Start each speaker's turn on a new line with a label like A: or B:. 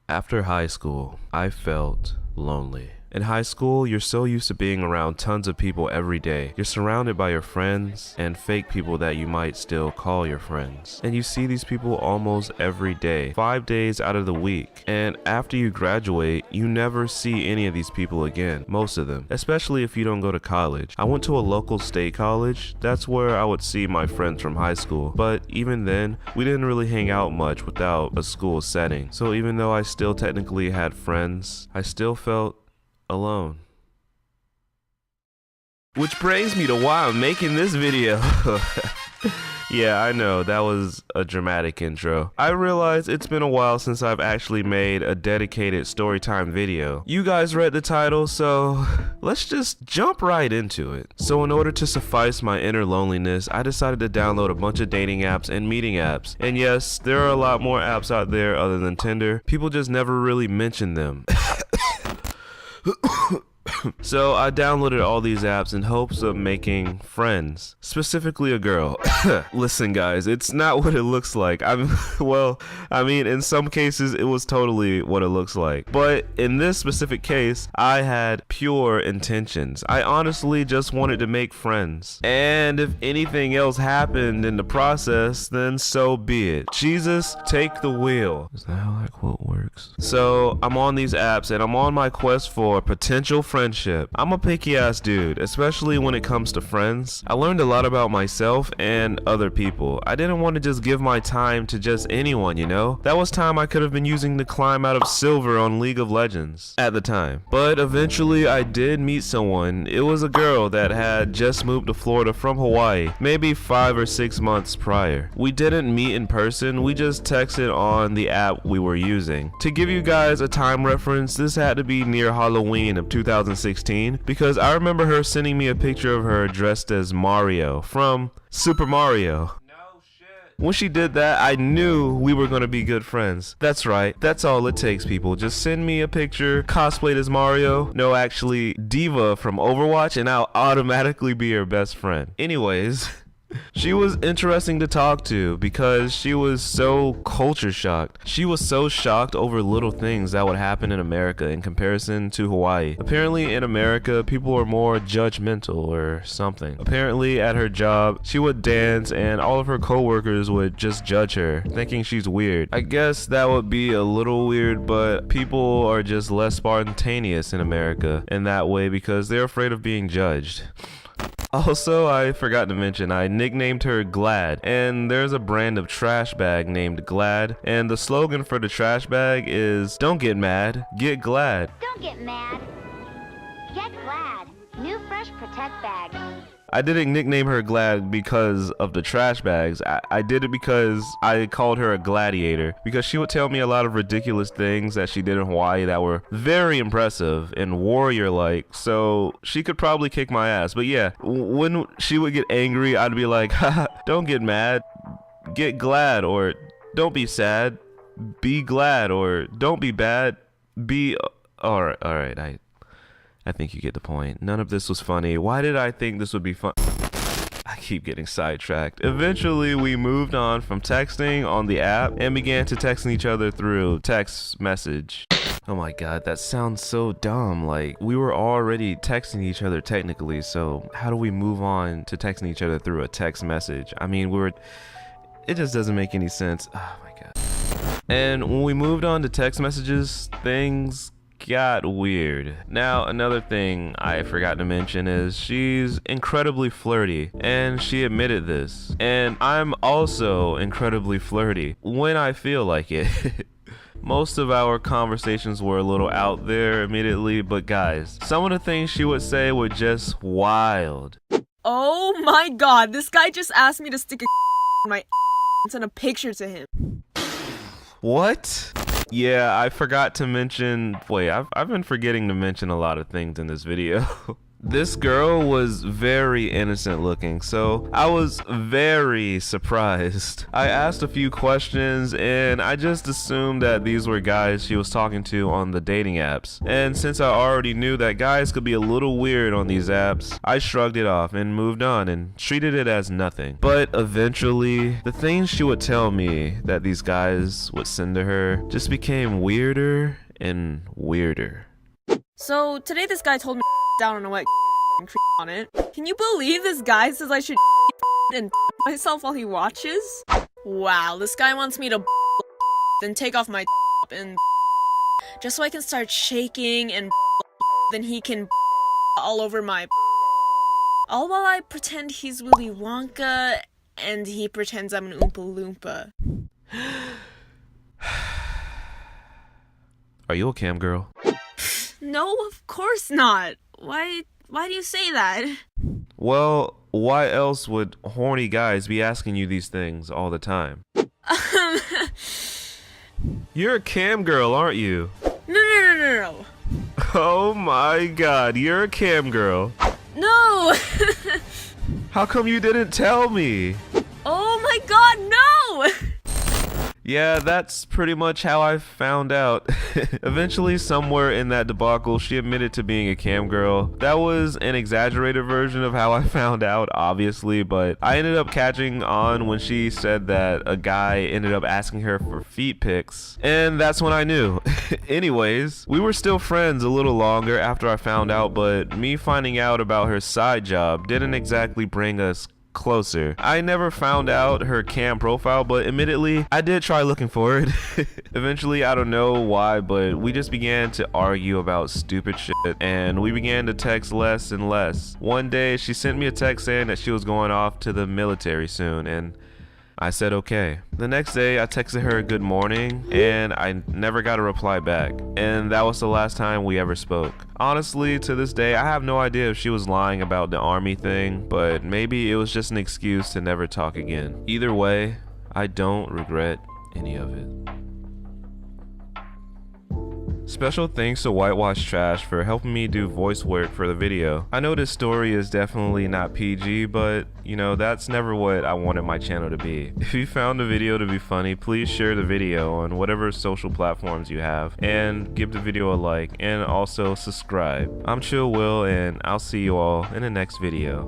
A: After high school, I felt lonely. In high school, you're so used to being around tons of people every day. You're surrounded by your friends and fake people that you might still call your friends. And you see these people almost every day, 5 days out of the week. And after you graduate, you never see any of these people again, most of them, especially if you don't go to college. I went to a local state college. That's where I would see my friends from high school. But even then, we didn't really hang out much without a school setting. So even though I still technically had friends, I still felt alone. Which brings me to why I'm making this video. Yeah, I know, that was a dramatic intro. I realize it's been a while since I've actually made a dedicated storytime video. You guys read the title, so let's just jump right into it. So in order to suffice my inner loneliness, I decided to download a bunch of dating apps and meeting apps. And yes, there are a lot more apps out there other than Tinder. People just never really mention them. So I downloaded all these apps in hopes of making friends, specifically a girl. Listen guys, it's not what it looks like. I mean in some cases it was totally what it looks like, but in this specific case I had pure intentions. I honestly just wanted to make friends, and if anything else happened in the process, then so be it. Jesus, take the wheel. Is that how that quote works? So I'm on these apps and I'm on my quest for potential friendship. I'm a picky ass dude, especially when it comes to friends. I learned a lot about myself and other people. I didn't want to just give my time to just anyone, you know? That was time I could have been using to climb out of silver on League of Legends at the time. But eventually I did meet someone. It was a girl that had just moved to Florida from Hawaii, maybe 5 or 6 months prior. We didn't meet in person, we just texted on the app we were using. To give you guys a time reference, this had to be near Halloween of 2016, because I remember her sending me a picture of her dressed as Mario from Super Mario. No shit. When she did that, I knew we were gonna be good friends. That's right, that's all it takes, people. Just send me a picture cosplayed as Mario, no actually Diva from Overwatch, and I'll automatically be your best friend. Anyways, she was interesting to talk to because she was so culture shocked. She was so shocked over little things that would happen in America in comparison to Hawaii. Apparently in America, people are more judgmental or something. Apparently at her job, she would dance and all of her coworkers would just judge her, thinking she's weird. I guess that would be a little weird, but people are just less spontaneous in America in that way because they're afraid of being judged. Also, I forgot to mention, I nicknamed her GLAAD, and there's a brand of trash bag named GLAAD, and the slogan for the trash bag is, "Don't get mad, get glad."
B: Don't get mad, get glad. New Fresh Protect bag.
A: I didn't nickname her GLAAD because of the trash bags. I did it because I called her a gladiator, because she would tell me a lot of ridiculous things that she did in Hawaii that were very impressive and warrior-like, so she could probably kick my ass. But yeah, when she would get angry, I'd be like, haha, don't get mad, get glad, or don't be sad, be glad, or don't be bad, be... Alright, I think you get the point. None of this was funny. Why did I think this would be fun? I keep getting sidetracked. Eventually, we moved on from texting on the app and began to texting each other through text message. Oh my god, that sounds so dumb. Like, we were already texting each other technically, so how do we move on to texting each other through a text message? I mean, it just doesn't make any sense. Oh my god. And when we moved on to text messages, things got weird. Now, another thing I forgot to mention is she's incredibly flirty, and she admitted this. And I'm also incredibly flirty when I feel like it. Most of our conversations were a little out there immediately, but guys, some of the things she would say were just wild.
C: Oh my god, this guy just asked me to stick a in my and send a picture to him.
A: What? Yeah, I forgot to mention, wait, I've been forgetting to mention a lot of things in this video. This girl was very innocent looking, so I was very surprised. I asked a few questions and I just assumed that these were guys she was talking to on the dating apps. And since I already knew that guys could be a little weird on these apps, I shrugged it off and moved on and treated it as nothing. But eventually, the things she would tell me that these guys would send to her just became weirder and weirder.
C: So today this guy told me down on a white and on it. Can you believe this guy says I should and myself while he watches? Wow, this guy wants me to then take off my and just so I can start shaking and then he can all over my all while I pretend he's Willy Wonka and he pretends I'm an Oompa Loompa.
A: Are you a cam girl?
C: No, of course not. Why do you say that?
A: Well, why else would horny guys be asking you these things all the time? You're a cam girl, aren't you?
C: No.
A: Oh my god, you're a cam girl.
C: No!
A: How come you didn't tell me?
C: Oh my god, no!
A: Yeah, that's pretty much how I found out. Eventually, somewhere in that debacle, she admitted to being a cam girl. That was an exaggerated version of how I found out, obviously, but I ended up catching on when she said that a guy ended up asking her for feet pics, and that's when I knew. Anyways, we were still friends a little longer after I found out, but me finding out about her side job didn't exactly bring us closer. I never found out her cam profile, but admittedly, I did try looking for it. Eventually, I don't know why, but we just began to argue about stupid shit, and we began to text less and less. One day, she sent me a text saying that she was going off to the military soon, and I said okay. The next day, I texted her good morning, and I never got a reply back. And that was the last time we ever spoke. Honestly, to this day, I have no idea if she was lying about the army thing, but maybe it was just an excuse to never talk again. Either way, I don't regret any of it. Special thanks to Whitewashed Trash for helping me do voice work for the video. I know this story is definitely not PG, but you know, that's never what I wanted my channel to be. If you found the video to be funny, please share the video on whatever social platforms you have and give the video a like and also subscribe. I'm ChillWil and I'll see you all in the next video.